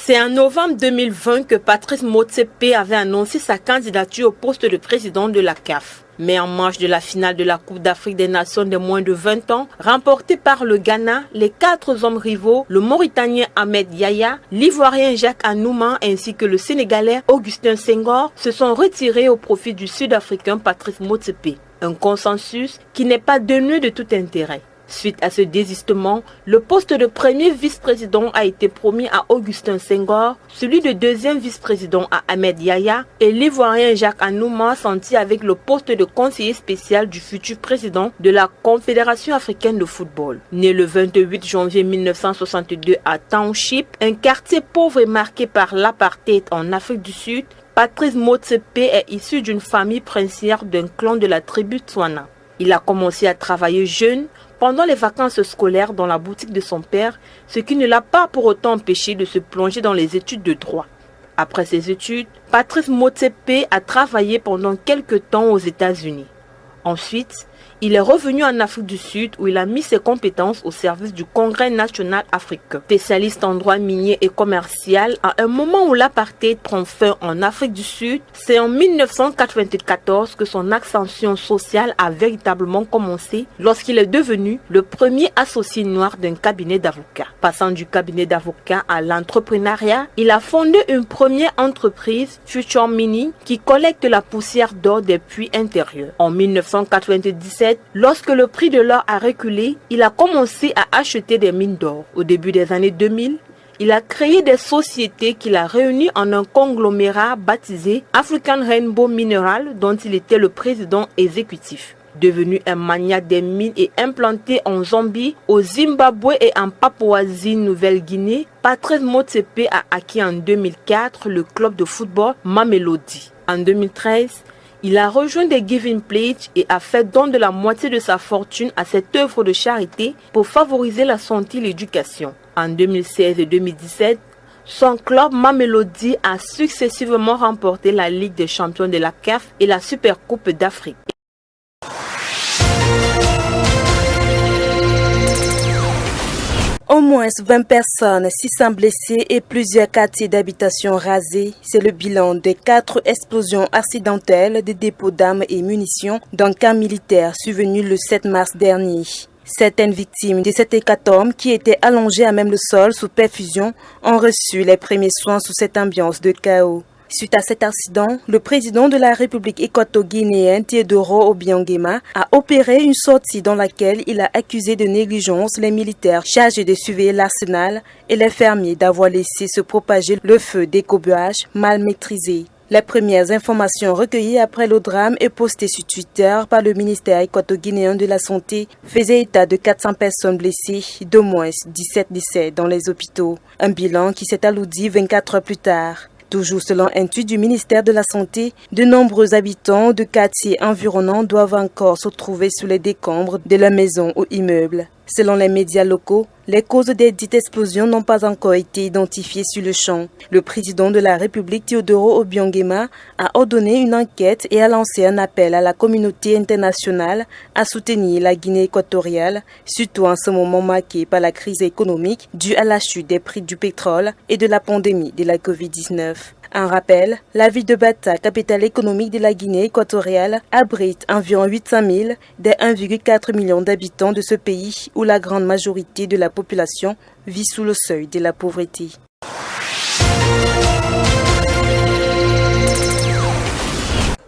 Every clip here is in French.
C'est en novembre 2020 que Patrice Motsepe avait annoncé sa candidature au poste de président de la CAF. Mais en marge de la finale de la Coupe d'Afrique des Nations de moins de 20 ans, remportée par le Ghana, les 4 hommes rivaux, le Mauritanien Ahmed Yaya, l'Ivoirien Jacques Anouma ainsi que le Sénégalais Augustin Senghor se sont retirés au profit du Sud-Africain Patrice Motsepe. Un consensus qui n'est pas dénué de tout intérêt. Suite à ce désistement, le poste de premier vice-président a été promis à Augustin Senghor, celui de deuxième vice-président à Ahmed Yaya et l'Ivoirien Jacques Anouma senti avec le poste de conseiller spécial du futur président de la Confédération africaine de football. Né le 28 janvier 1962 à Township, un quartier pauvre et marqué par l'apartheid en Afrique du Sud, Patrice Motsepe est issu d'une famille princière d'un clan de la tribu Tswana. Il a commencé à travailler jeune pendant les vacances scolaires dans la boutique de son père, ce qui ne l'a pas pour autant empêché de se plonger dans les études de droit. Après ses études, Patrice Motsepe a travaillé pendant quelques temps aux États-Unis. Ensuite, il est revenu en Afrique du Sud où il a mis ses compétences au service du Congrès national africain. Spécialiste en droit minier et commercial, à un moment où l'apartheid prend fin en Afrique du Sud, c'est en 1994 que son ascension sociale a véritablement commencé lorsqu'il est devenu le premier associé noir d'un cabinet d'avocats. Passant du cabinet d'avocats à l'entrepreneuriat, il a fondé une première entreprise, Future Mining, qui collecte la poussière d'or des puits intérieurs. En 1997, lorsque le prix de l'or a reculé, il a commencé à acheter des mines d'or. Au début des années 2000, il a créé des sociétés qu'il a réunies en un conglomérat baptisé African Rainbow Mineral, dont il était le président exécutif. Devenu un magnat des mines et implanté en Zambie, au Zimbabwe et en Papouasie-Nouvelle-Guinée, Patrice Motsepe a acquis en 2004 le club de football Mamelodi. En 2013, il a rejoint des Giving Pledge et a fait don de la moitié de sa fortune à cette œuvre de charité pour favoriser la santé et l'éducation. En 2016 et 2017, son club Mamelodi a successivement remporté la Ligue des champions de la CAF et la Supercoupe d'Afrique. Au moins 20 personnes, 600 blessés et plusieurs quartiers d'habitation rasés. C'est le bilan des 4 explosions accidentelles de dépôts d'armes et munitions d'un camp militaire survenu le 7 mars dernier. Certaines victimes de cet hécatombe qui étaient allongées à même le sol sous perfusion ont reçu les premiers soins sous cette ambiance de chaos. Suite à cet accident, le président de la République équato-guinéenne Teodoro Obiang Nguema a opéré une sortie dans laquelle il a accusé de négligence les militaires chargés de surveiller l'arsenal et les fermiers d'avoir laissé se propager le feu d'écobuage mal maîtrisé. Les premières informations recueillies après le drame et postées sur Twitter par le ministère équato-guinéen de la Santé faisaient état de 400 personnes blessées, d'au moins 17 décès dans les hôpitaux. Un bilan qui s'est alourdi 24 heures plus tard. Toujours selon un tweet du ministère de la Santé, de nombreux habitants de quartiers environnants doivent encore se trouver sous les décombres de leurs maisons ou immeubles. Selon les médias locaux, les causes des dites explosions n'ont pas encore été identifiées sur le champ. Le président de la République, Teodoro Obiang Nguema, a ordonné une enquête et a lancé un appel à la communauté internationale à soutenir la Guinée équatoriale, surtout en ce moment marqué par la crise économique due à la chute des prix du pétrole et de la pandémie de la Covid-19. Un rappel, la ville de Bata, capitale économique de la Guinée équatoriale, abrite environ 800 000 des 1,4 million d'habitants de ce pays où la grande majorité de la population vit sous le seuil de la pauvreté.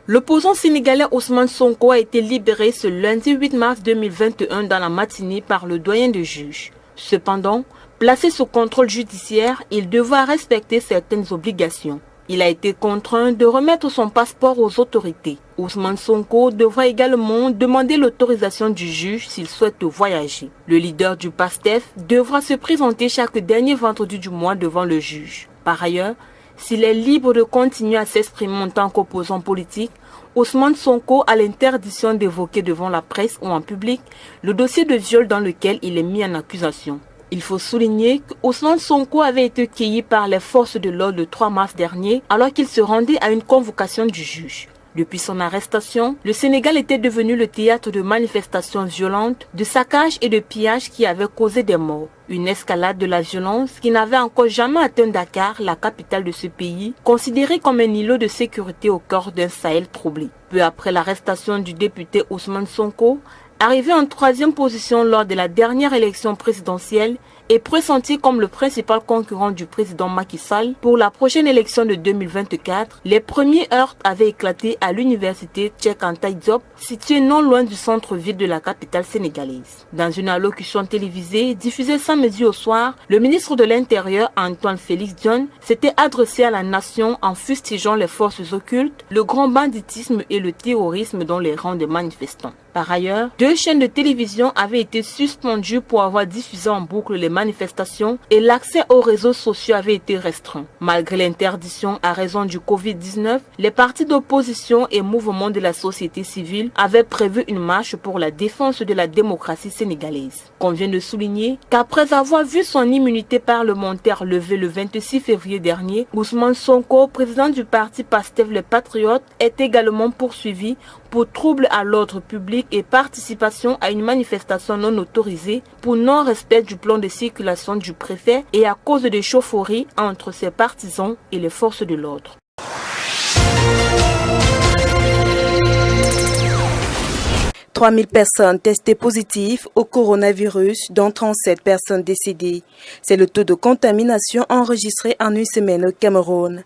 L'opposant sénégalais Ousmane Sonko a été libéré ce lundi 8 mars 2021 dans la matinée par le doyen des juges. Cependant, placé sous contrôle judiciaire, il devra respecter certaines obligations. Il a été contraint de remettre son passeport aux autorités. Ousmane Sonko devra également demander l'autorisation du juge s'il souhaite voyager. Le leader du PASTEF devra se présenter chaque dernier vendredi du mois devant le juge. Par ailleurs, s'il est libre de continuer à s'exprimer en tant qu'opposant politique, Ousmane Sonko a l'interdiction d'évoquer devant la presse ou en public le dossier de viol dans lequel il est mis en accusation. Il faut souligner qu'Ousmane Sonko avait été cueilli par les forces de l'ordre le 3 mars dernier alors qu'il se rendait à une convocation du juge. Depuis son arrestation, le Sénégal était devenu le théâtre de manifestations violentes, de saccages et de pillages qui avaient causé des morts. Une escalade de la violence qui n'avait encore jamais atteint Dakar, la capitale de ce pays, considérée comme un îlot de sécurité au cœur d'un Sahel troublé. Peu après l'arrestation du député Ousmane Sonko, arrivé en 3e position lors de la dernière élection présidentielle et pressenti comme le principal concurrent du président Macky Sall pour la prochaine élection de 2024, les premiers heurts avaient éclaté à l'université Cheikh Anta Diop, située non loin du centre-ville de la capitale sénégalaise. Dans une allocution télévisée diffusée samedi au soir, le ministre de l'Intérieur Antoine Félix Diome s'était adressé à la nation en fustigeant les forces occultes, le grand banditisme et le terrorisme dans les rangs des manifestants. Par ailleurs, 2 chaînes de télévision avaient été suspendues pour avoir diffusé en boucle les manifestations et l'accès aux réseaux sociaux avait été restreint. Malgré l'interdiction à raison du Covid-19, les partis d'opposition et mouvements de la société civile avaient prévu une marche pour la défense de la démocratie sénégalaise. Convient de souligner qu'après avoir vu son immunité parlementaire levée le 26 février dernier, Ousmane Sonko, président du parti Pastef les Patriotes, est également poursuivi pour trouble à l'ordre public et participation à une manifestation non autorisée pour non-respect du plan de circulation du préfet et à cause des chauffourées entre ses partisans et les forces de l'ordre. « 3000 personnes testées positives au coronavirus, dont 37 personnes décédées. C'est le taux de contamination enregistré en une semaine au Cameroun.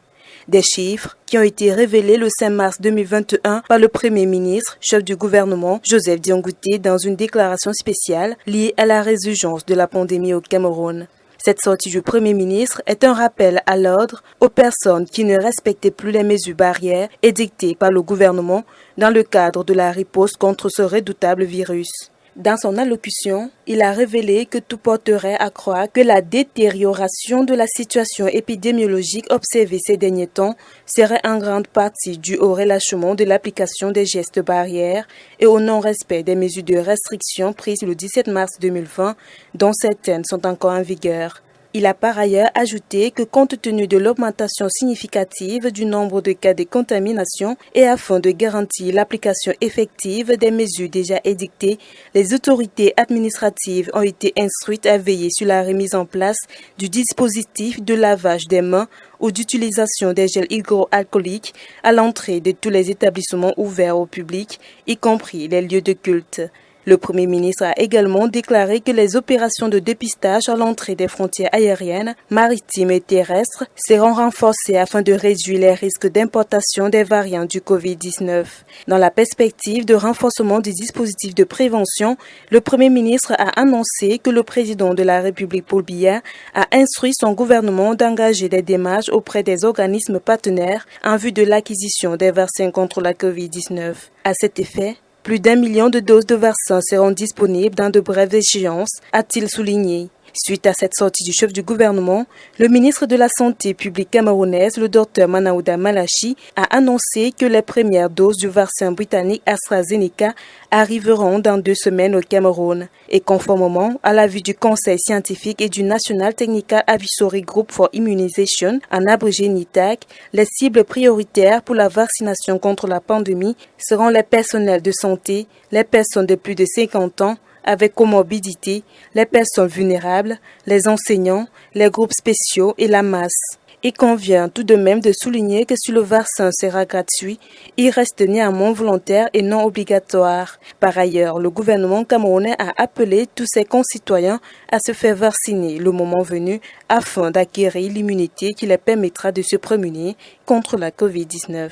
Des chiffres qui ont été révélés le 5 mars 2021 par le Premier ministre, chef du gouvernement, Joseph Diangoutè, dans une déclaration spéciale liée à la résurgence de la pandémie au Cameroun. Cette sortie du Premier ministre est un rappel à l'ordre aux personnes qui ne respectaient plus les mesures barrières édictées par le gouvernement dans le cadre de la riposte contre ce redoutable virus. Dans son allocution, il a révélé que tout porterait à croire que la détérioration de la situation épidémiologique observée ces derniers temps serait en grande partie due au relâchement de l'application des gestes barrières et au non-respect des mesures de restriction prises le 17 mars 2020, dont certaines sont encore en vigueur. Il a par ailleurs ajouté que compte tenu de l'augmentation significative du nombre de cas de contamination et afin de garantir l'application effective des mesures déjà édictées, les autorités administratives ont été instruites à veiller sur la remise en place du dispositif de lavage des mains ou d'utilisation des gels hydroalcooliques à l'entrée de tous les établissements ouverts au public, y compris les lieux de culte. Le Premier ministre a également déclaré que les opérations de dépistage à l'entrée des frontières aériennes, maritimes et terrestres seront renforcées afin de réduire les risques d'importation des variants du Covid-19. Dans la perspective de renforcement des dispositifs de prévention, le Premier ministre a annoncé que le président de la République, Paul Biya, a instruit son gouvernement d'engager des démarches auprès des organismes partenaires en vue de l'acquisition des vaccins contre la Covid-19. À cet effet, plus d'1 million de doses de vaccins seront disponibles dans de brèves échéances, a-t-il souligné. Suite à cette sortie du chef du gouvernement, le ministre de la Santé publique camerounaise, le Dr Manaouda Malachi, a annoncé que les premières doses du vaccin britannique AstraZeneca arriveront dans 2 semaines au Cameroun. Et conformément à l'avis du Conseil scientifique et du National Technical Advisory Group for Immunization, en abrégé NITAC, les cibles prioritaires pour la vaccination contre la pandémie seront les personnels de santé, les personnes de plus de 50 ans, avec comorbidité, les personnes vulnérables, les enseignants, les groupes spéciaux et la masse. Il convient tout de même de souligner que si le vaccin sera gratuit, il reste néanmoins volontaire et non obligatoire. Par ailleurs, le gouvernement camerounais a appelé tous ses concitoyens à se faire vacciner le moment venu afin d'acquérir l'immunité qui les permettra de se prémunir contre la Covid-19.